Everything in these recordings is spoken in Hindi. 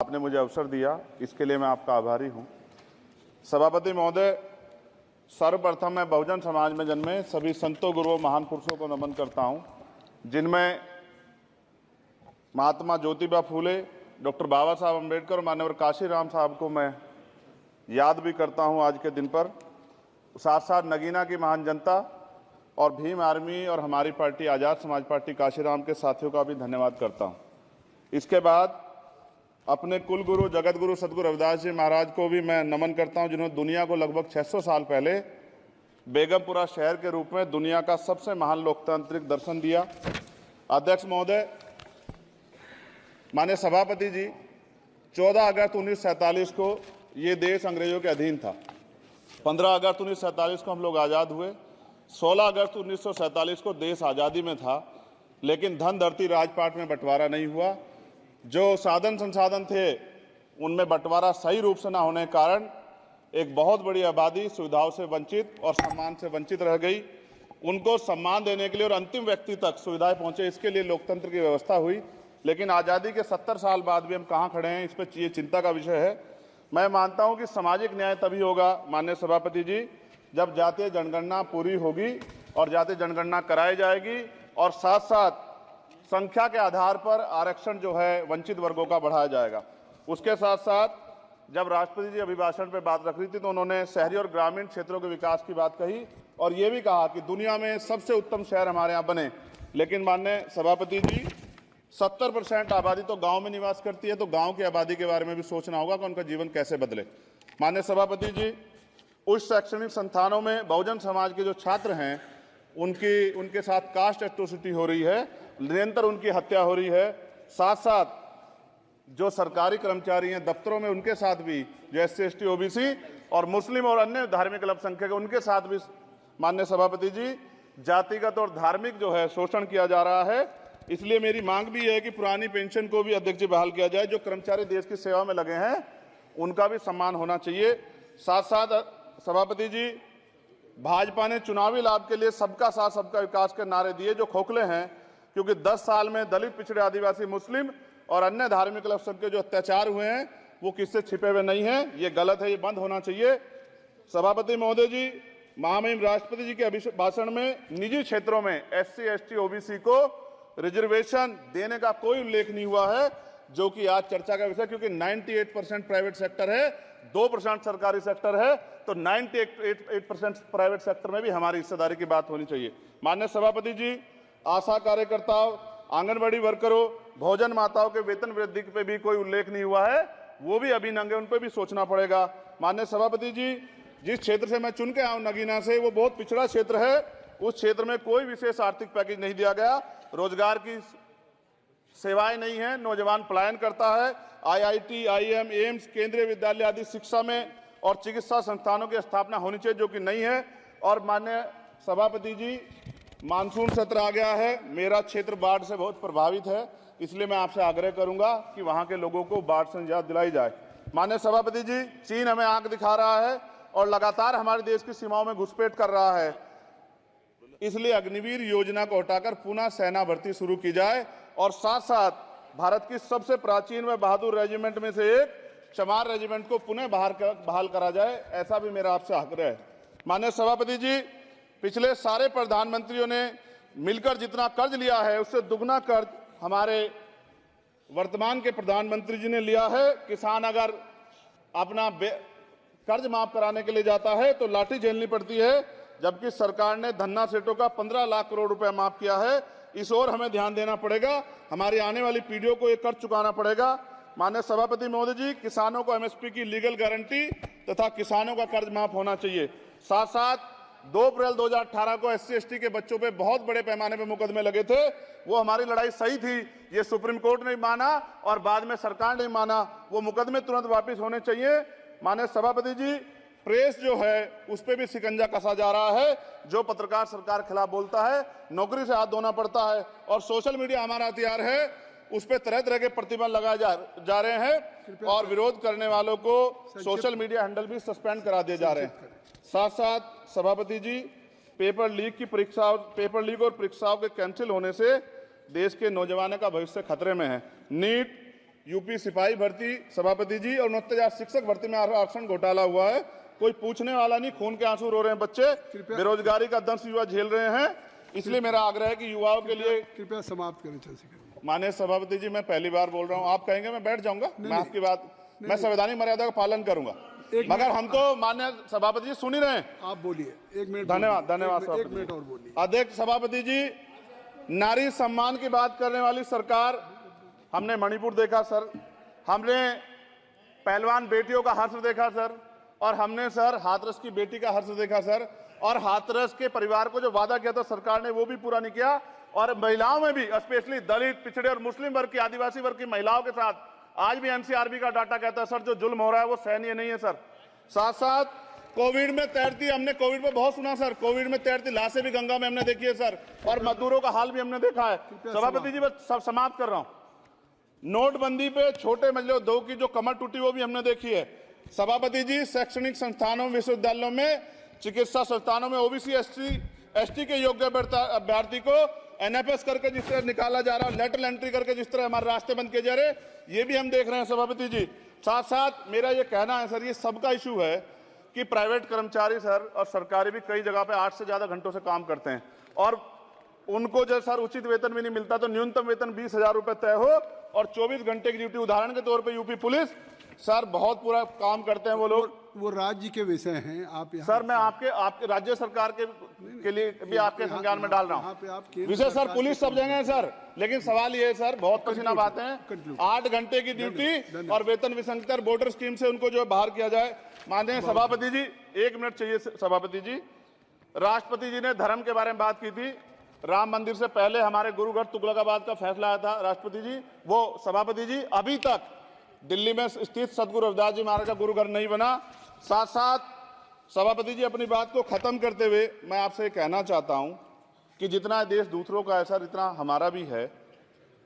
आपने मुझे अवसर दिया, इसके लिए मैं आपका आभारी हूं। सभापति महोदय, सर्वप्रथम मैं बहुजन समाज में जन्मे सभी संतों, गुरुओं, महान पुरुषों को नमन करता हूं, जिनमें महात्मा ज्योतिबा फूले, डॉक्टर बाबा साहब अम्बेडकर और माननीय काशीराम साहब को मैं याद भी करता हूं आज के दिन पर। साथ साथ नगीना की महान जनता और भीम आर्मी और हमारी पार्टी आज़ाद समाज पार्टी काशीराम के साथियों का भी धन्यवाद करता हूं। इसके बाद अपने कुल गुरु जगत गुरु सदगुरु रविदास जी महाराज को भी मैं नमन करता हूं, जिन्होंने दुनिया को लगभग 600 साल पहले बेगमपुरा शहर के रूप में दुनिया का सबसे महान लोकतांत्रिक दर्शन दिया। अध्यक्ष महोदय, माननीय सभापति जी, 14 अगस्त 1947 को ये देश अंग्रेजों के अधीन था। 15 अगस्त 1947 को हम लोग आज़ाद हुए। 16 अगस्त 1947 को देश आज़ादी में था, लेकिन धन धरती राजपाट में बंटवारा नहीं हुआ। जो साधन संसाधन थे उनमें बंटवारा सही रूप से न होने के कारण एक बहुत बड़ी आबादी सुविधाओं से वंचित और सम्मान से वंचित रह गई। उनको सम्मान देने के लिए और अंतिम व्यक्ति तक सुविधाएं पहुंचे, इसके लिए लोकतंत्र की व्यवस्था हुई। लेकिन आज़ादी के 70 साल बाद भी हम कहाँ खड़े हैं, इस पर ये चिंता का विषय है। मैं मानता हूं कि सामाजिक न्याय तभी होगा माननीय सभापति जी, जब जातीय जनगणना पूरी होगी और जातीय जनगणना कराई जाएगी और साथ साथ संख्या के आधार पर आरक्षण जो है वंचित वर्गों का बढ़ाया जाएगा। उसके साथ साथ जब राष्ट्रपति जी अभिभाषण पे बात रख रही थी तो उन्होंने शहरी और ग्रामीण क्षेत्रों के विकास की बात कही और ये भी कहा कि दुनिया में सबसे उत्तम शहर हमारे यहाँ बने। लेकिन माननीय सभापति जी, 70% आबादी तो गांव में निवास करती है, तो गांव की आबादी के बारे में भी सोचना होगा कि उनका जीवन कैसे बदले। माननीय सभापति जी, उच्च शैक्षणिक संस्थानों में बहुजन समाज के जो छात्र हैं उनके साथ कास्ट एट्रोसिटी हो रही है, निरंतर उनकी हत्या हो रही है। साथ साथ जो सरकारी कर्मचारी हैं दफ्तरों में, उनके साथ भी जो SC ST OBC और मुस्लिम और अन्य धार्मिक अल्पसंख्यक, उनके साथ भी माननीय सभापति जी जातिगत और धार्मिक जो है शोषण किया जा रहा है। इसलिए मेरी मांग भी है कि पुरानी पेंशन को भी अध्यक्ष जी बहाल किया जाए। जो कर्मचारी देश की सेवा में लगे हैं उनका भी सम्मान होना चाहिए। साथ साथ सभापति जी, भाजपा ने चुनावी लाभ के लिए सबका साथ सबका विकास के नारे दिए जो खोखले हैं, क्योंकि 10 साल में दलित, पिछड़े, आदिवासी, मुस्लिम और अन्य धार्मिक अल्पसंख्यक जो अत्याचार हुए हैं वो किससे छिपे हुए नहीं हैं। ये गलत है, ये बंद होना चाहिए। सभापति महोदय जी, महामहिम राष्ट्रपति जी के भाषण में निजी क्षेत्रों में SC ST OBC को रिजर्वेशन देने का कोई उल्लेख नहीं हुआ है, जो कि आज चर्चा का विषय, क्योंकि 98% प्राइवेट सेक्टर है, 2% सरकारी सेक्टर है, तो 98% प्राइवेट सेक्टर में भी हमारी हिस्सेदारी की बात होनी चाहिए। माननीय सभापति जी, आशा कार्यकर्ताओं, आंगनबाड़ी वर्करों, भोजन माताओं के वेतन वृद्धि पे भी कोई उल्लेख नहीं हुआ है, वो भी अभी नंगे, उन पर भी सोचना पड़ेगा। माननीय सभापति जी, जिस क्षेत्र से मैं चुन के आऊं नगीना से, वो बहुत पिछड़ा क्षेत्र है। उस क्षेत्र में कोई विशेष आर्थिक पैकेज नहीं दिया गया, रोजगार की सेवाएं नहीं है, नौजवान पलायन करता है। IIT, IIM, एम्स, केंद्रीय विद्यालय आदि शिक्षा में और चिकित्सा संस्थानों की स्थापना होनी चाहिए, जो कि नहीं है। और माननीय सभापति जी, मानसून सत्र आ गया है, मेरा क्षेत्र बाढ़ से बहुत प्रभावित है, इसलिए मैं आपसे आग्रह करूंगा कि वहां के लोगों को बाढ़ से निजात दिलाई जाए। माननीय सभापति जी, चीन हमें आंख दिखा रहा है और लगातार हमारे देश की सीमाओं में घुसपैठ कर रहा है, इसलिए अग्निवीर योजना को हटाकर पुनः सेना भर्ती शुरू की जाए और साथ साथ भारत की सबसे प्राचीन व बहादुर रेजिमेंट में से एक चमार रेजिमेंट को पुनः बहाल करा जाए, ऐसा भी मेरा आपसे आग्रह है। माननीय सभापति जी, पिछले सारे प्रधानमंत्रियों ने मिलकर जितना कर्ज लिया है उससे दुगना कर्ज हमारे वर्तमान के प्रधानमंत्री जी ने लिया है। किसान अगर अपना कर्ज माफ कराने के लिए जाता है तो लाठी झेलनी पड़ती है, जबकि सरकार ने धन्ना सेठों का 15 लाख करोड़ रुपए माफ किया है। इस ओर हमें ध्यान देना पड़ेगा, हमारी आने वाली पीढ़ियों को ये कर्ज चुकाना पड़ेगा। माननीय सभापति महोदय जी, किसानों को MSP की लीगल गारंटी तथा किसानों का कर्ज माफ होना चाहिए। साथ साथ 2 अप्रैल 2018 को SC ST के बच्चों पे बहुत बड़े पैमाने पे मुकदमे लगे थे, वो हमारी लड़ाई सही थी, ये सुप्रीम कोर्ट ने माना और बाद में सरकार ने माना, वो मुकदमे तुरंत वापस होने चाहिए। माननीय सभापति जी, प्रेस जो है उस पर भी शिकंजा कसा जा रहा है, जो पत्रकार सरकार खिलाफ बोलता है नौकरी से हाथ धोना पड़ता है, और सोशल मीडिया हमारा हथियार है, उस पर तरह तरह के प्रतिबंध लगाए जा रहे हैं और विरोध करने वालों को सोशल मीडिया हैंडल भी सस्पेंड करा दिए जा रहे हैं। साथ साथ सभापति जी, पेपर लीक और परीक्षाओं के कैंसिल होने से देश के नौजवानों का भविष्य खतरे में है। नीट, यूपी सिपाही भर्ती सभापति जी और 69,000 शिक्षक भर्ती में आरक्षण घोटाला हुआ है। कोई पूछने वाला नहीं, खून के आंसू रो रहे हैं बच्चे, बेरोजगारी का दंश युवा झेल रहे हैं। इसलिए मेरा आग्रह है कि युवाओं के लिए कृपया समाप्त करें चंद्रशेखर। माननीय सभापति जी, मैं पहली बार बोल रहा हूं, आप कहेंगे मैं बैठ जाऊंगा, मैं आपकी बात, मैं संवैधानिक मर्यादा का पालन करूंगा, मगर हम तो माननीय सभापति जी सुन ही रहे हैं। आप बोलिए, 1 मिनट। धन्यवाद, धन्यवाद। 1 मिनट और बोलिए। अध्यक्ष सभापति जी, नारी सम्मान की बात करने वाली सरकार, हमने मणिपुर देखा सर, हमने पहलवान बेटियों का हर्ष देखा सर, और हमने सर हाथरस की बेटी का हर्ष देखा सर, और हाथरस के परिवार को जो वादा किया था सरकार ने वो भी पूरा नहीं किया। और महिलाओं में भी, स्पेशली दलित, पिछड़े और मुस्लिम वर्ग की, आदिवासी वर्ग की महिलाओं के साथ आज भी एनसीआरबी का डाटा कहता है सर जो जुल्म हो रहा है वो सहनीय नहीं है सर। साथ साथ कोविड में तैरती, हमने कोविड में बहुत सुना सर, कोविड में तैरती लाशें भी गंगा में हमने देखी है सर, और मजदूरों का हाल भी हमने देखा है। सभापति जी बस सब समाप्त कर रहा हूं। नोटबंदी पे छोटे मजले उद्योग की जो कमर टूटी वो भी हमने देखी है। सभापति जी, शैक्षणिक संस्थानों, विश्वविद्यालयों में, चिकित्सा संस्थानों में ओबीसी एसटी के योग्य अभ्यर्थी को एनएफएस करके जिस तरह निकाला जा रहा है, लेटरल एंट्री करके जिस तरह हमारे रास्ते बंद किए जा रहे, ये भी हम देख रहे हैं सभापति जी। साथ साथ मेरा ये कहना है सर, ये सबका इशू है कि प्राइवेट कर्मचारी सर और सरकारी भी कई जगह पे 8 से ज्यादा घंटों से काम करते हैं, और उनको जब सर उचित वेतन भी नहीं मिलता, तो न्यूनतम वेतन 20,000 रुपए तय हो और 24 घंटे की ड्यूटी। उदाहरण के तौर पे यूपी पुलिस सर बहुत पूरा काम करते हैं वो लोग। वो राज्य के विषय हैं, आप यहाँ सर मैं आपके राज्य सरकार के लिए भी आपके संज्ञान में डाल रहा हूँ विषय सर। पुलिस सब जगह है सर, लेकिन सवाल ये है सर, बहुत पसीना बहाते हैं, 8 घंटे की ड्यूटी और वेतन विसंगति, बॉर्डर स्कीम से उनको जो बाहर किया जाए। माननीय सभापति जी, 1 मिनट चाहिए सभापति जी। राष्ट्रपति जी ने धर्म के बारे में बात की थी, राम मंदिर से पहले हमारे गुरुघर तुगलकाबाद का फैसला आया था राष्ट्रपति जी, वो सभापति जी अभी तक दिल्ली में स्थित सदगुरु रविदास जी महाराज का गुरुघर नहीं बना। साथ साथ सभापति जी, अपनी बात को खत्म करते हुए मैं आपसे कहना चाहता हूं कि जितना देश दूसरों का है सर, इतना हमारा भी है।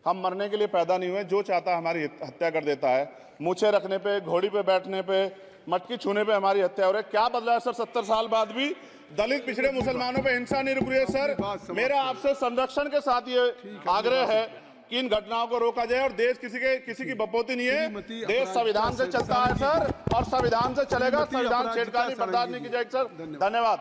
हम मरने के लिए पैदा नहीं हुए, जो चाहता है हमारी हत्या कर देता है। मूछें रखने पे, घोड़ी पे बैठने पे, मटकी छूने पे हमारी हत्या हो रही है। क्या बदला है सर 70 साल बाद भी? दलित, पिछड़े, मुसलमानों पे हिंसा नहीं रुक रही है सर। मेरा आपसे संरक्षण के साथ ये आग्रह है कि इन घटनाओं को रोका जाए, और देश किसी की बपोती नहीं है, देश संविधान से चलता है सर, और संविधान से चलेगा। संविधान छेड़खानी बर्दाश्त नहीं की जाएगी सर। धन्यवाद।